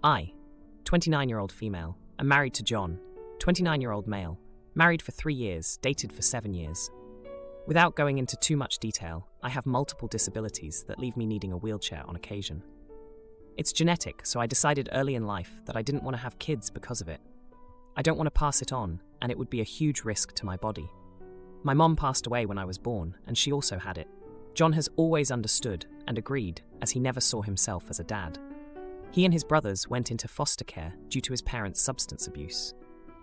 I, 29-year-old female, am married to John, 29-year-old male, married for 3 years, dated for 7 years. Without going into too much detail, I have multiple disabilities that leave me needing a wheelchair on occasion. It's genetic, so I decided early in life that I didn't want to have kids because of it. I don't want to pass it on, and it would be a huge risk to my body. My mom passed away when I was born, and she also had it. John has always understood and agreed, as he never saw himself as a dad. He and his brothers went into foster care due to his parents' substance abuse.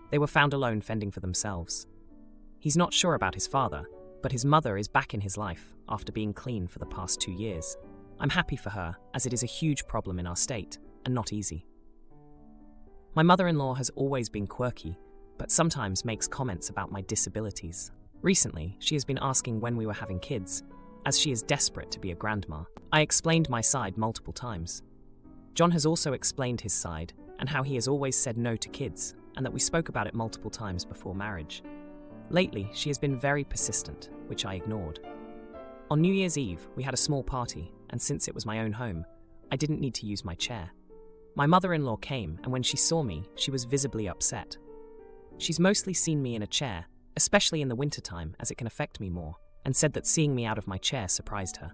They were found alone fending for themselves. He's not sure about his father, but his mother is back in his life after being clean for the past 2 years. I'm happy for her, as it is a huge problem in our state, and not easy. My mother-in-law has always been quirky, but sometimes makes comments about my disabilities. Recently, she has been asking when we were having kids, as she is desperate to be a grandma. I explained my side multiple times. John has also explained his side, and how he has always said no to kids, and that we spoke about it multiple times before marriage. Lately, she has been very persistent, which I ignored. On New Year's Eve, we had a small party, and since it was my own home, I didn't need to use my chair. My mother-in-law came, and when she saw me, she was visibly upset. She's mostly seen me in a chair, especially in the wintertime, as it can affect me more, and said that seeing me out of my chair surprised her.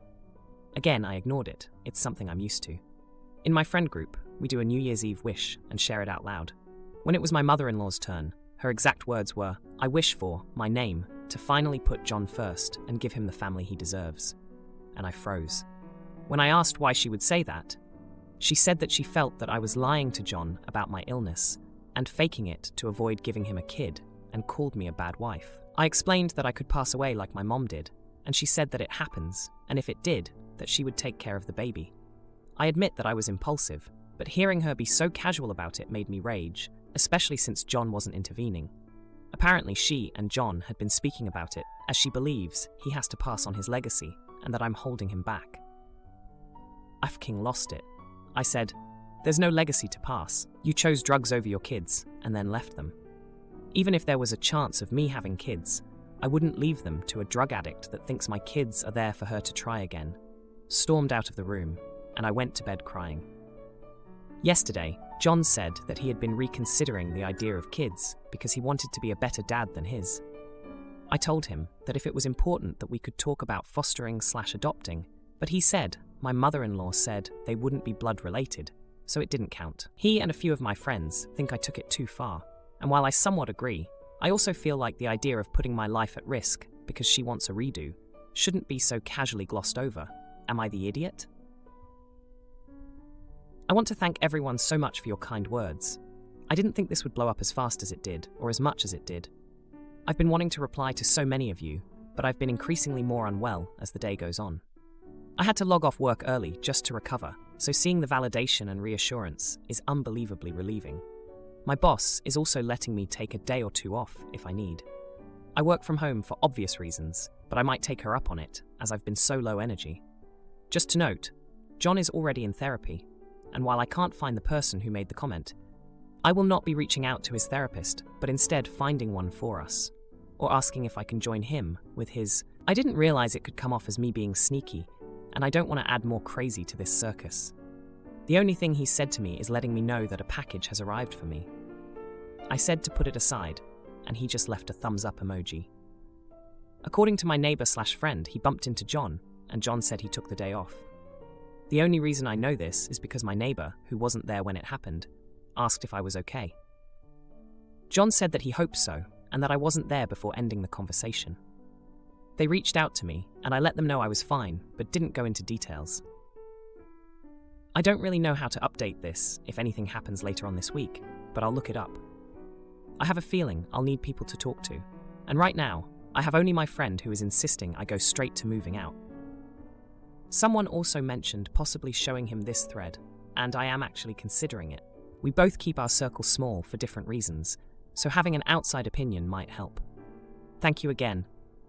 Again, I ignored it. It's something I'm used to. In my friend group, we do a New Year's Eve wish and share it out loud. When it was my mother-in-law's turn, her exact words were, "I wish for my name to finally put John first and give him the family he deserves." And I froze. When I asked why she would say that, she said that she felt that I was lying to John about my illness and faking it to avoid giving him a kid, and called me a bad wife. I explained that I could pass away like my mom did, and she said that it happens, and if it did, that she would take care of the baby. I admit that I was impulsive, but hearing her be so casual about it made me rage, especially since John wasn't intervening. Apparently she and John had been speaking about it, as she believes he has to pass on his legacy, and that I'm holding him back. I fucking lost it. I said, "There's no legacy to pass. You chose drugs over your kids, and then left them. Even if there was a chance of me having kids, I wouldn't leave them to a drug addict that thinks my kids are there for her to try again." Stormed out of the room, and I went to bed crying. Yesterday, John said that he had been reconsidering the idea of kids because he wanted to be a better dad than his. I told him that if it was important that we could talk about fostering/adopting, but he said my mother-in-law said they wouldn't be blood related, so it didn't count. He and a few of my friends think I took it too far, and while I somewhat agree, I also feel like the idea of putting my life at risk because she wants a redo shouldn't be so casually glossed over. Am I the idiot? I want to thank everyone so much for your kind words. I didn't think this would blow up as fast as it did, or as much as it did. I've been wanting to reply to so many of you, but I've been increasingly more unwell as the day goes on. I had to log off work early just to recover, so seeing the validation and reassurance is unbelievably relieving. My boss is also letting me take a day or two off if I need. I work from home for obvious reasons, but I might take her up on it, as I've been so low energy. Just to note, John is already in therapy, and while I can't find the person who made the comment, I will not be reaching out to his therapist, but instead finding one for us, or asking if I can join him with his. I didn't realize it could come off as me being sneaky, and I don't want to add more crazy to this circus. The only thing he said to me is letting me know that a package has arrived for me. I said to put it aside, and he just left a thumbs up emoji. According to my neighbor/friend, he bumped into John, and John said he took the day off. The only reason I know this is because my neighbor, who wasn't there when it happened, asked if I was okay. John said that he hoped so, and that I wasn't there before ending the conversation. They reached out to me, and I let them know I was fine, but didn't go into details. I don't really know how to update this if anything happens later on this week, but I'll look it up. I have a feeling I'll need people to talk to, and right now, I have only my friend who is insisting I go straight to moving out. Someone also mentioned possibly showing him this thread, and I am actually considering it. We both keep our circle small for different reasons, so having an outside opinion might help. Thank you again,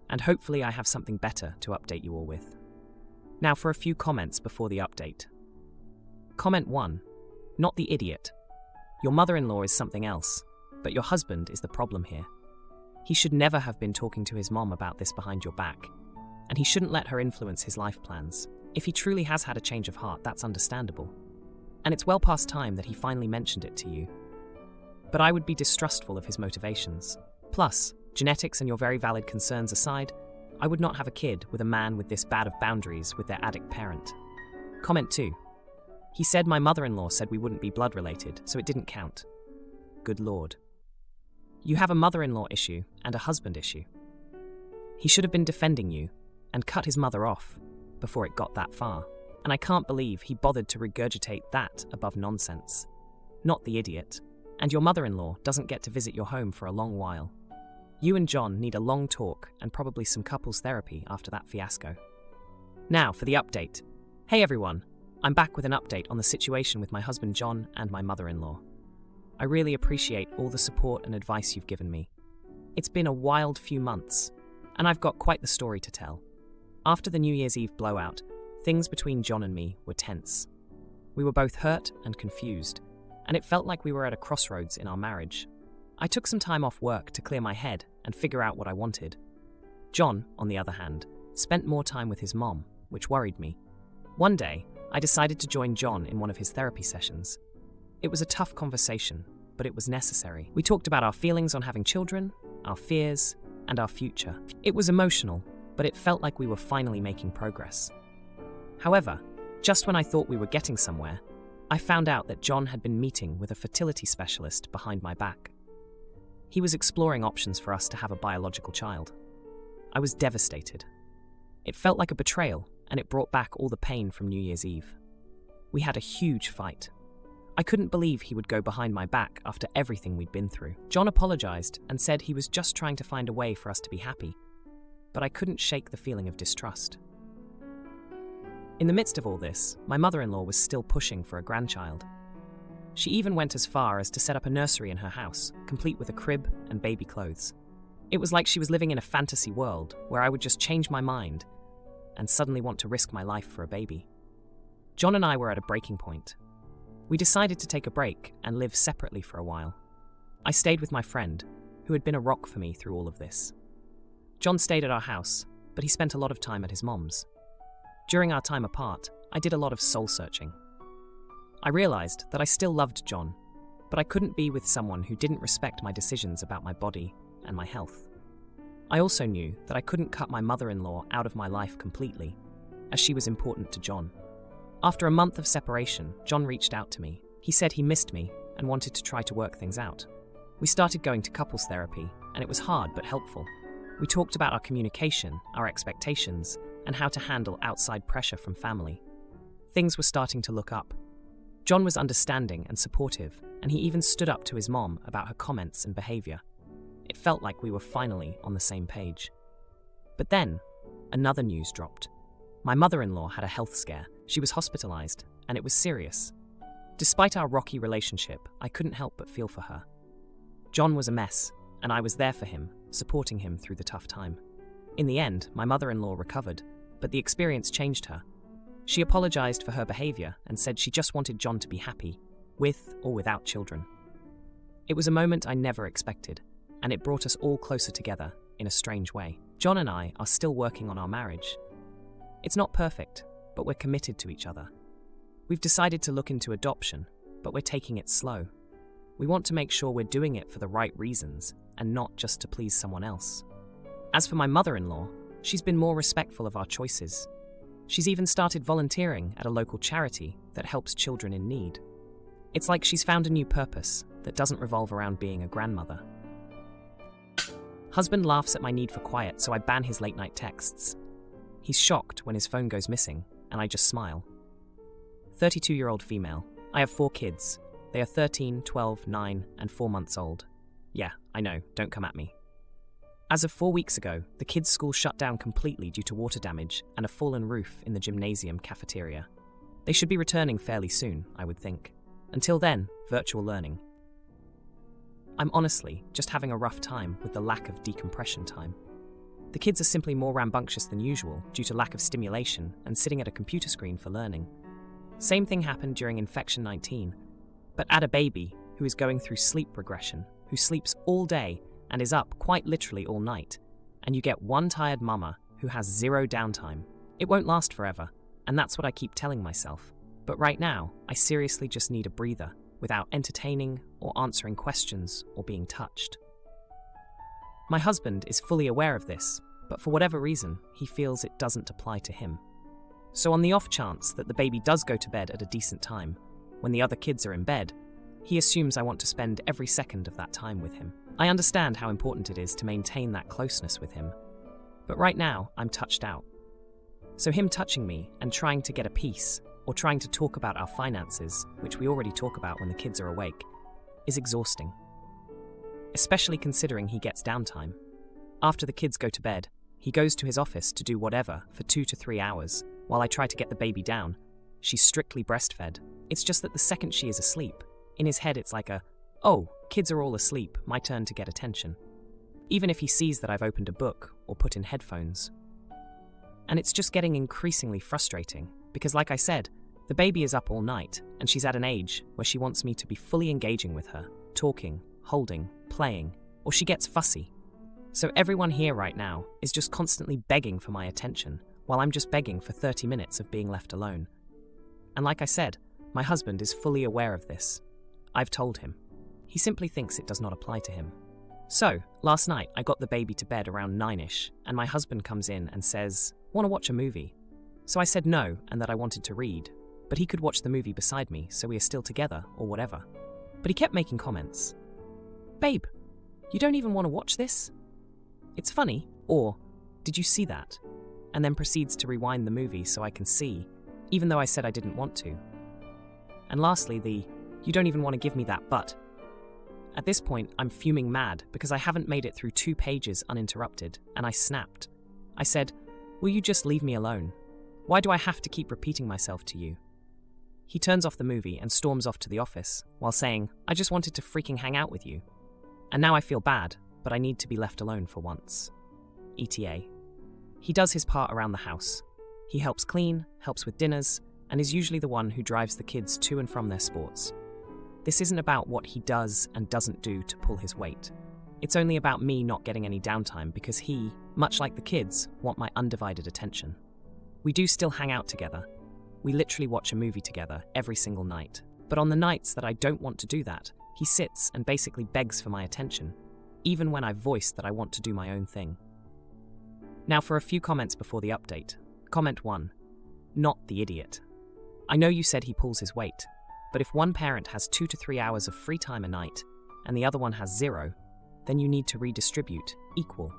and hopefully I have something better to update you all with. Now for a few comments before the update. Comment 1. Not the idiot. Your mother-in-law is something else, but your husband is the problem here. He should never have been talking to his mom about this behind your back, and he shouldn't let her influence his life plans. If he truly has had a change of heart, that's understandable. and it's well past time that he finally mentioned it to you. But I would be distrustful of his motivations. Plus, genetics and your very valid concerns aside, I would not have a kid with a man with this bad of boundaries with their addict parent. Comment 2. He said my mother-in-law said we wouldn't be blood related, so it didn't count. Good Lord. You have a mother-in-law issue and a husband issue. He should have been defending you and cut his mother off before it got that far. And I can't believe he bothered to regurgitate that above nonsense. Not the idiot. And your mother-in-law doesn't get to visit your home for a long while. You and John need a long talk and probably some couples therapy after that fiasco. Now for the update. Hey everyone, I'm back with an update on the situation with my husband John and my mother-in-law. I really appreciate all the support and advice you've given me. It's been a wild few months, and I've got quite the story to tell. After the New Year's Eve blowout, things between John and me were tense. We were both hurt and confused, and it felt like we were at a crossroads in our marriage. I took some time off work to clear my head and figure out what I wanted. John, on the other hand, spent more time with his mom, which worried me. One day, I decided to join John in one of his therapy sessions. It was a tough conversation, but it was necessary. We talked about our feelings on having children, our fears, and our future. It was emotional, but it felt like we were finally making progress. However, just when I thought we were getting somewhere, I found out that John had been meeting with a fertility specialist behind my back. He was exploring options for us to have a biological child. I was devastated. It felt like a betrayal, and it brought back all the pain from New Year's Eve. We had a huge fight. I couldn't believe he would go behind my back after everything we'd been through. John apologized and said he was just trying to find a way for us to be happy, but I couldn't shake the feeling of distrust. In the midst of all this, my mother-in-law was still pushing for a grandchild. She even went as far as to set up a nursery in her house, complete with a crib and baby clothes. It was like she was living in a fantasy world where I would just change my mind and suddenly want to risk my life for a baby. John and I were at a breaking point. We decided to take a break and live separately for a while. I stayed with my friend, who had been a rock for me through all of this. John stayed at our house, but he spent a lot of time at his mom's. During our time apart, I did a lot of soul-searching. I realized that I still loved John, but I couldn't be with someone who didn't respect my decisions about my body and my health. I also knew that I couldn't cut my mother-in-law out of my life completely, as she was important to John. After a month of separation, John reached out to me. He said he missed me and wanted to try to work things out. We started going to couples therapy, and it was hard but helpful. We talked about our communication, our expectations, and how to handle outside pressure from family. Things were starting to look up. John was understanding and supportive, and he even stood up to his mom about her comments and behavior. It felt like we were finally on the same page. But then, another news dropped. My mother-in-law had a health scare. She was hospitalized, and it was serious. Despite our rocky relationship, I couldn't help but feel for her. John was a mess, and I was there for him, supporting him through the tough time. In the end, my mother-in-law recovered, but the experience changed her. She apologized for her behavior and said she just wanted John to be happy, with or without children. It was a moment I never expected, and it brought us all closer together in a strange way. John and I are still working on our marriage. It's not perfect, but we're committed to each other. We've decided to look into adoption, but we're taking it slow. We want to make sure we're doing it for the right reasons and not just to please someone else. As for my mother-in-law, she's been more respectful of our choices. She's even started volunteering at a local charity that helps children in need. It's like she's found a new purpose that doesn't revolve around being a grandmother. Husband laughs at my need for quiet, so I ban his late-night texts. He's shocked when his phone goes missing, and I just smile. 32-year-old female. I have 4 kids. They are 13, 12, 9, and 4 months old. Yeah, I know, don't come at me. As of 4 weeks ago, the kids' school shut down completely due to water damage and a fallen roof in the gymnasium cafeteria. They should be returning fairly soon, I would think. Until then, virtual learning. I'm honestly just having a rough time with the lack of decompression time. The kids are simply more rambunctious than usual due to lack of stimulation and sitting at a computer screen for learning. Same thing happened during Infection 19, but add a baby who is going through sleep regression, who sleeps all day and is up quite literally all night, and you get one tired mama who has 0 downtime. It won't last forever, and that's what I keep telling myself, But right now, I seriously just need a breather without entertaining or answering questions or being touched. My husband is fully aware of this, but for whatever reason, he feels it doesn't apply to him. So on the off chance that the baby does go to bed at a decent time, when the other kids are in bed, he assumes I want to spend every second of that time with him. I understand how important it is to maintain that closeness with him, but right now I'm touched out. So him touching me and trying to get a piece, or trying to talk about our finances, which we already talk about when the kids are awake, is exhausting. Especially considering he gets downtime. After the kids go to bed, he goes to his office to do whatever for 2 to 3 hours, while I try to get the baby down. She's strictly breastfed. It's just that the second she is asleep, in his head it's like oh, kids are all asleep, my turn to get attention. Even if he sees that I've opened a book or put in headphones. And it's just getting increasingly frustrating, because like I said, the baby is up all night, and she's at an age where she wants me to be fully engaging with her, talking, holding, playing, or she gets fussy. So everyone here right now is just constantly begging for my attention, while I'm just begging for 30 minutes of being left alone. And like I said, my husband is fully aware of this. I've told him. He simply thinks it does not apply to him. So, last night I got the baby to bed around 9ish, and my husband comes in and says, "Want to watch a movie?" So I said no, and that I wanted to read, but he could watch the movie beside me, so we are still together, or whatever. But he kept making comments. "Babe, you don't even want to watch this? It's funny," or "Did you see that?" And then proceeds to rewind the movie so I can see, even though I said I didn't want to. And lastly, "You don't even want to give me that but." At this point, I'm fuming mad because I haven't made it through 2 pages uninterrupted, and I snapped. I said, "Will you just leave me alone? Why do I have to keep repeating myself to you?" He turns off the movie and storms off to the office, while saying, "I just wanted to freaking hang out with you. And now I feel bad, but I need to be left alone for once." ETA. He does his part around the house. He helps clean, helps with dinners, and is usually the one who drives the kids to and from their sports. This isn't about what he does and doesn't do to pull his weight. It's only about me not getting any downtime because he, much like the kids, want my undivided attention. We do still hang out together. We literally watch a movie together every single night. But on the nights that I don't want to do that, he sits and basically begs for my attention, even when I've voiced that I want to do my own thing. Now for a few comments before the update. Comment 1. Not the idiot. I know you said he pulls his weight, but if one parent has 2 to 3 hours of free time a night, and the other one has 0, then you need to redistribute, equal.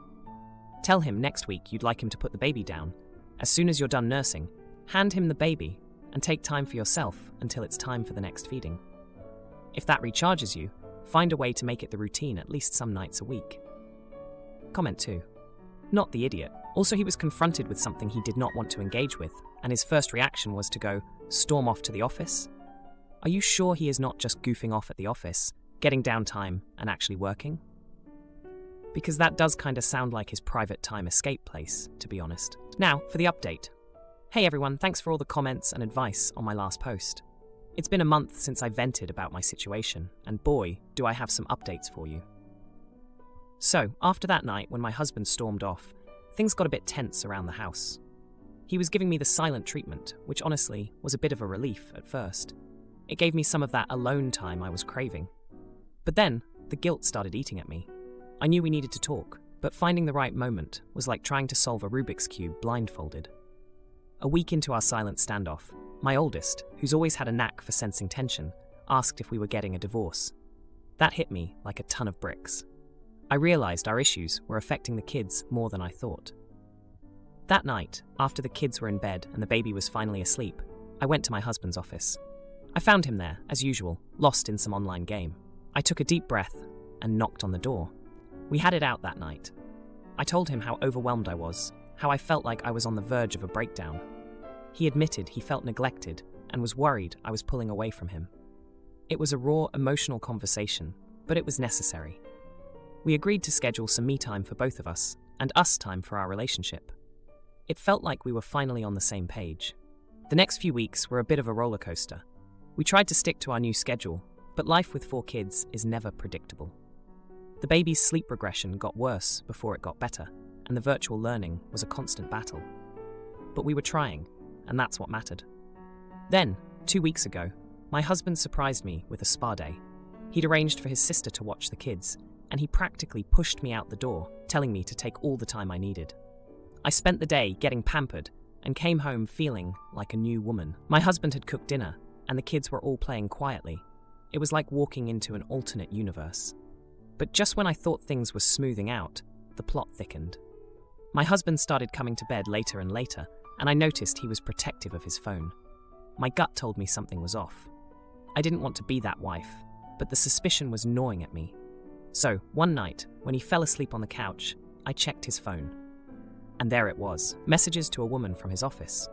Tell him next week you'd like him to put the baby down. As soon as you're done nursing, hand him the baby, and take time for yourself until it's time for the next feeding. If that recharges you, find a way to make it the routine at least some nights a week. Comment 2. Not the idiot. Also, he was confronted with something he did not want to engage with, and his first reaction was to go storm off to the office. Are you sure he is not just goofing off at the office, getting downtime, and actually working? Because that does kind of sound like his private time escape place, to be honest. Now, for the update. Hey everyone, thanks for all the comments and advice on my last post. It's been a month since I vented about my situation, and boy, do I have some updates for you. So, after that night when my husband stormed off, things got a bit tense around the house. He was giving me the silent treatment, which honestly was a bit of a relief at first. It gave me some of that alone time I was craving. But then, the guilt started eating at me. I knew we needed to talk, but finding the right moment was like trying to solve a Rubik's Cube blindfolded. A week into our silent standoff, my oldest, who's always had a knack for sensing tension, asked if we were getting a divorce. That hit me like a ton of bricks. I realized our issues were affecting the kids more than I thought. That night, after the kids were in bed and the baby was finally asleep, I went to my husband's office. I found him there, as usual, lost in some online game. I took a deep breath and knocked on the door. We had it out that night. I told him how overwhelmed I was, how I felt like I was on the verge of a breakdown. He admitted he felt neglected and was worried I was pulling away from him. It was a raw, emotional conversation, but it was necessary. We agreed to schedule some me time for both of us, and us time for our relationship. It felt like we were finally on the same page. The next few weeks were a bit of a roller coaster. We tried to stick to our new schedule, but life with 4 kids is never predictable. The baby's sleep regression got worse before it got better, and the virtual learning was a constant battle. But we were trying, and that's what mattered. Then, 2 weeks ago, my husband surprised me with a spa day. He'd arranged for his sister to watch the kids, and he practically pushed me out the door, telling me to take all the time I needed. I spent the day getting pampered and came home feeling like a new woman. My husband had cooked dinner, and the kids were all playing quietly. It was like walking into an alternate universe. But just when I thought things were smoothing out, the plot thickened. My husband started coming to bed later and later, and I noticed he was protective of his phone. My gut told me something was off. I didn't want to be that wife, but the suspicion was gnawing at me. So, one night, when he fell asleep on the couch, I checked his phone. And there it was, messages to a woman from his office.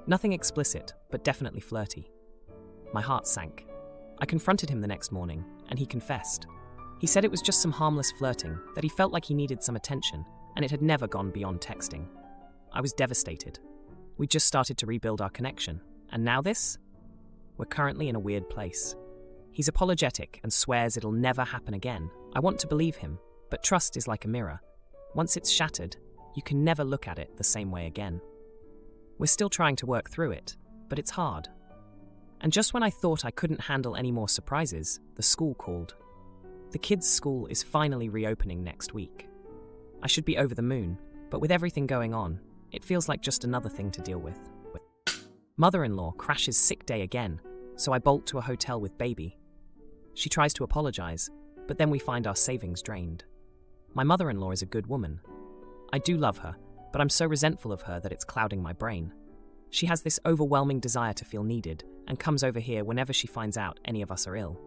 Nothing explicit, but definitely flirty. My heart sank. I confronted him the next morning, and he confessed. He said it was just some harmless flirting, that he felt like he needed some attention, and it had never gone beyond texting. I was devastated. We just started to rebuild our connection, and now this? We're currently in a weird place. He's apologetic and swears it'll never happen again. I want to believe him, but trust is like a mirror. Once it's shattered, you can never look at it the same way again. We're still trying to work through it, but it's hard. And just when I thought I couldn't handle any more surprises, the school called. The kids' school is finally reopening next week. I should be over the moon, but with everything going on, it feels like just another thing to deal with. Mother-in-law crashes sick day again, so I bolt to a hotel with baby. She tries to apologize, but then we find our savings drained. My mother-in-law is a good woman. I do love her, but I'm so resentful of her that it's clouding my brain. She has this overwhelming desire to feel needed and comes over here whenever she finds out any of us are ill.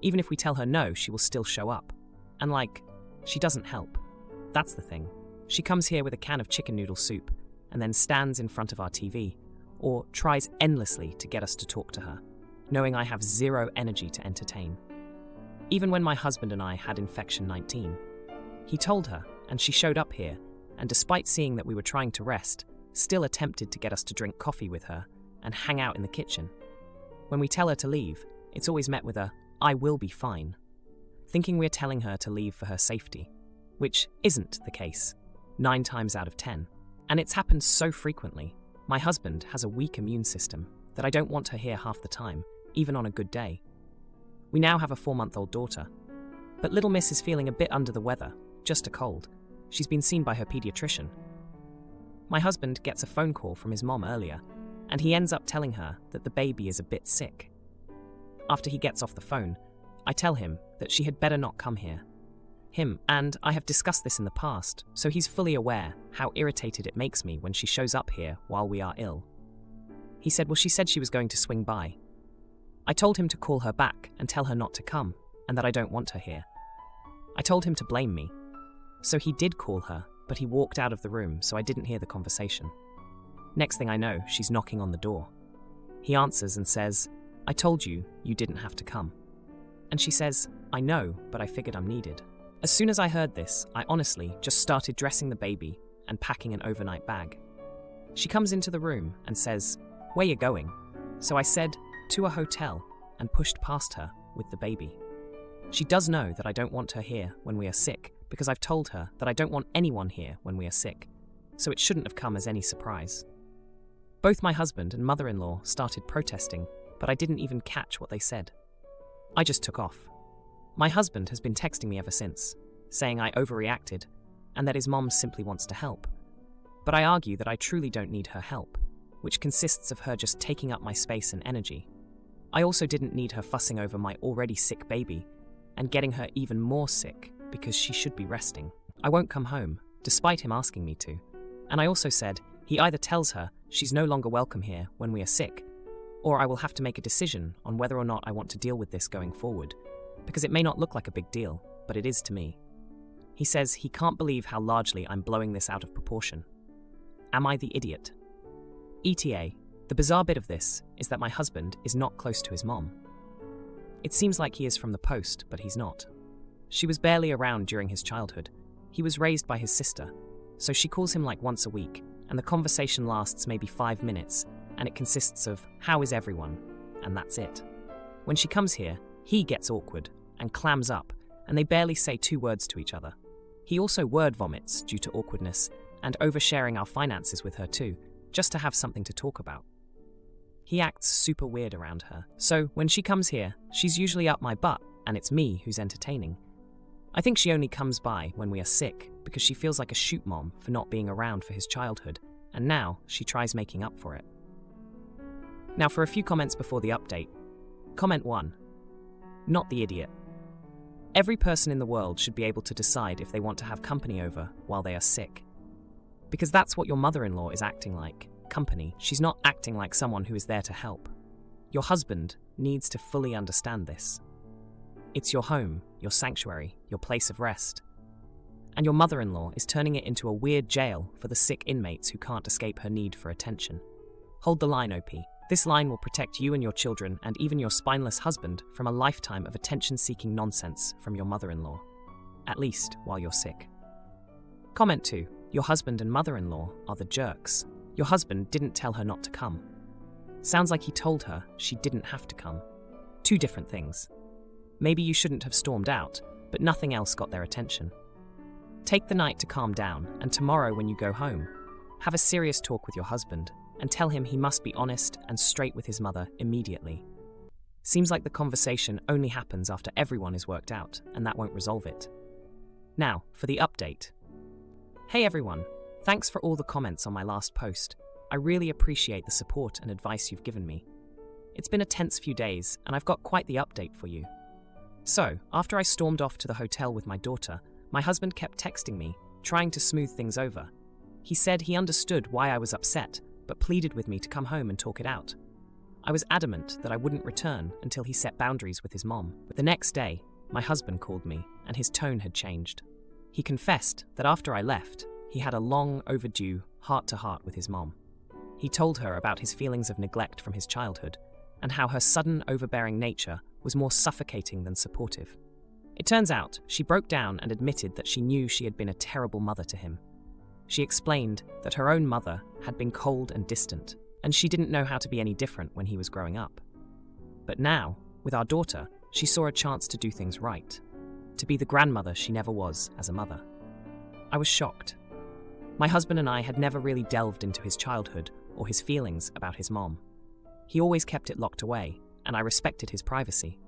Even if we tell her no, she will still show up. And she doesn't help. That's the thing. She comes here with a can of chicken noodle soup and then stands in front of our TV, or tries endlessly to get us to talk to her, knowing I have zero energy to entertain. Even when my husband and I had infection 19, he told her, and she showed up here, and despite seeing that we were trying to rest, still attempted to get us to drink coffee with her and hang out in the kitchen. When we tell her to leave, it's always met with a, "I will be fine," thinking we're telling her to leave for her safety, which isn't the case, 9 times out of 10. And it's happened so frequently. My husband has a weak immune system that I don't want her here half the time, even on a good day. We now have a 4-month-old daughter, but little miss is feeling a bit under the weather, just a cold. She's been seen by her pediatrician. My husband gets a phone call from his mom earlier, and he ends up telling her that the baby is a bit sick. After he gets off the phone, I tell him that she had better not come here. And I have discussed this in the past, so he's fully aware how irritated it makes me when she shows up here while we are ill. He said, well, she said she was going to swing by. I told him to call her back and tell her not to come, and that I don't want her here. I told him to blame me. So he did call her, but he walked out of the room, so I didn't hear the conversation. Next thing I know, she's knocking on the door. He answers and says, "I told you, you didn't have to come." And she says, "I know, but I figured I'm needed." As soon as I heard this, I honestly just started dressing the baby and packing an overnight bag. She comes into the room and says, "Where you going?" So I said, "To a hotel," and pushed past her with the baby. She does know that I don't want her here when we are sick, because I've told her that I don't want anyone here when we are sick, so it shouldn't have come as any surprise. Both my husband and mother-in-law started protesting, but I didn't even catch what they said. I just took off. My husband has been texting me ever since, saying I overreacted and that his mom simply wants to help. But I argue that I truly don't need her help, which consists of her just taking up my space and energy. I also didn't need her fussing over my already sick baby and getting her even more sick because she should be resting. I won't come home, despite him asking me to. And I also said he either tells her she's no longer welcome here when we are sick, or I will have to make a decision on whether or not I want to deal with this going forward, because it may not look like a big deal, but it is to me. He says he can't believe how largely I'm blowing this out of proportion. Am I the idiot? ETA, the bizarre bit of this is that my husband is not close to his mom. It seems like he is from the post, but he's not. She was barely around during his childhood. He was raised by his sister, so she calls him like once a week, and the conversation lasts maybe 5 minutes, and it consists of, "How is everyone?" And that's it. When she comes here, he gets awkward and clams up, and they barely say 2 words to each other. He also word vomits due to awkwardness and oversharing our finances with her too, just to have something to talk about. He acts super weird around her. So when she comes here, she's usually up my butt, and it's me who's entertaining. I think she only comes by when we are sick because she feels like a shoot mom for not being around for his childhood, and now she tries making up for it. Now for a few comments before the update. Comment 1. Not the idiot. Every person in the world should be able to decide if they want to have company over while they are sick. Because that's what your mother-in-law is acting like, company. She's not acting like someone who is there to help. Your husband needs to fully understand this. It's your home, your sanctuary, your place of rest. And your mother-in-law is turning it into a weird jail for the sick inmates who can't escape her need for attention. Hold the line, OP. This line will protect you and your children and even your spineless husband from a lifetime of attention-seeking nonsense from your mother-in-law. At least while you're sick. Comment 2. Your husband and mother-in-law are the jerks. Your husband didn't tell her not to come. Sounds like he told her she didn't have to come. Two different things. Maybe you shouldn't have stormed out, but nothing else got their attention. Take the night to calm down, and tomorrow when you go home, have a serious talk with your husband and tell him he must be honest and straight with his mother immediately. Seems like the conversation only happens after everyone is worked out, and that won't resolve it. Now, for the update. Hey everyone, thanks for all the comments on my last post. I really appreciate the support and advice you've given me. It's been a tense few days, and I've got quite the update for you. So, after I stormed off to the hotel with my daughter, my husband kept texting me, trying to smooth things over. He said he understood why I was upset, but pleaded with me to come home and talk it out. I was adamant that I wouldn't return until he set boundaries with his mom. The next day, my husband called me, and his tone had changed. He confessed that after I left, he had a long overdue heart-to-heart with his mom. He told her about his feelings of neglect from his childhood, and how her sudden overbearing nature was more suffocating than supportive. It turns out she broke down and admitted that she knew she had been a terrible mother to him. She explained that her own mother had been cold and distant, and she didn't know how to be any different when he was growing up. But now, with our daughter, she saw a chance to do things right, to be the grandmother she never was as a mother. I was shocked. My husband and I had never really delved into his childhood or his feelings about his mom. He always kept it locked away, and I respected his privacy.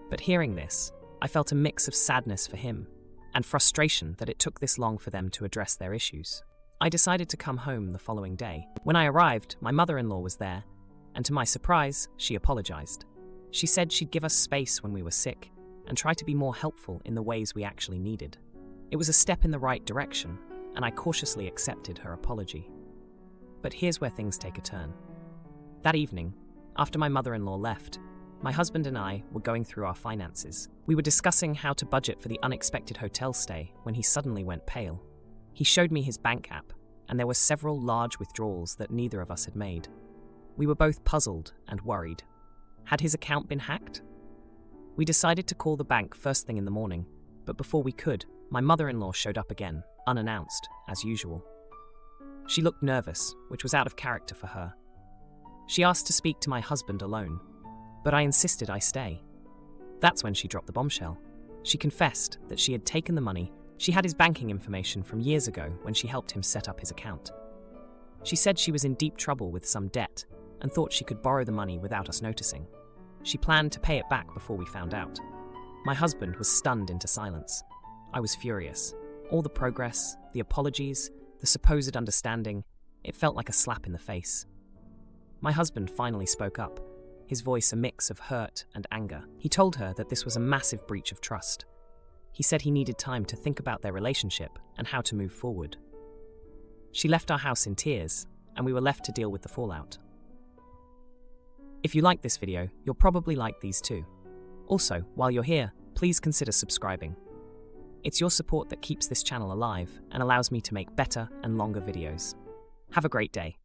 But hearing this, I felt a mix of sadness for him and frustration that it took this long for them to address their issues. I decided to come home the following day. When I arrived, my mother-in-law was there, and to my surprise, she apologized. She said she'd give us space when we were sick and try to be more helpful in the ways we actually needed. It was a step in the right direction, and I cautiously accepted her apology. But here's where things take a turn. That evening, after my mother-in-law left, my husband and I were going through our finances. We were discussing how to budget for the unexpected hotel stay when he suddenly went pale. He showed me his bank app, and there were several large withdrawals that neither of us had made. We were both puzzled and worried. Had his account been hacked? We decided to call the bank first thing in the morning, but before we could, my mother-in-law showed up again, unannounced, as usual. She looked nervous, which was out of character for her. She asked to speak to my husband alone, but I insisted I stay. That's when she dropped the bombshell. She confessed that she had taken the money. She had his banking information from years ago when she helped him set up his account. She said she was in deep trouble with some debt and thought she could borrow the money without us noticing. She planned to pay it back before we found out. My husband was stunned into silence. I was furious. All the progress, the apologies, the supposed understanding, it felt like a slap in the face. My husband finally spoke up, his voice a mix of hurt and anger. He told her that this was a massive breach of trust. He said he needed time to think about their relationship and how to move forward. She left our house in tears, and we were left to deal with the fallout. If you like this video, you'll probably like these too. Also, while you're here, please consider subscribing. It's your support that keeps this channel alive and allows me to make better and longer videos. Have a great day.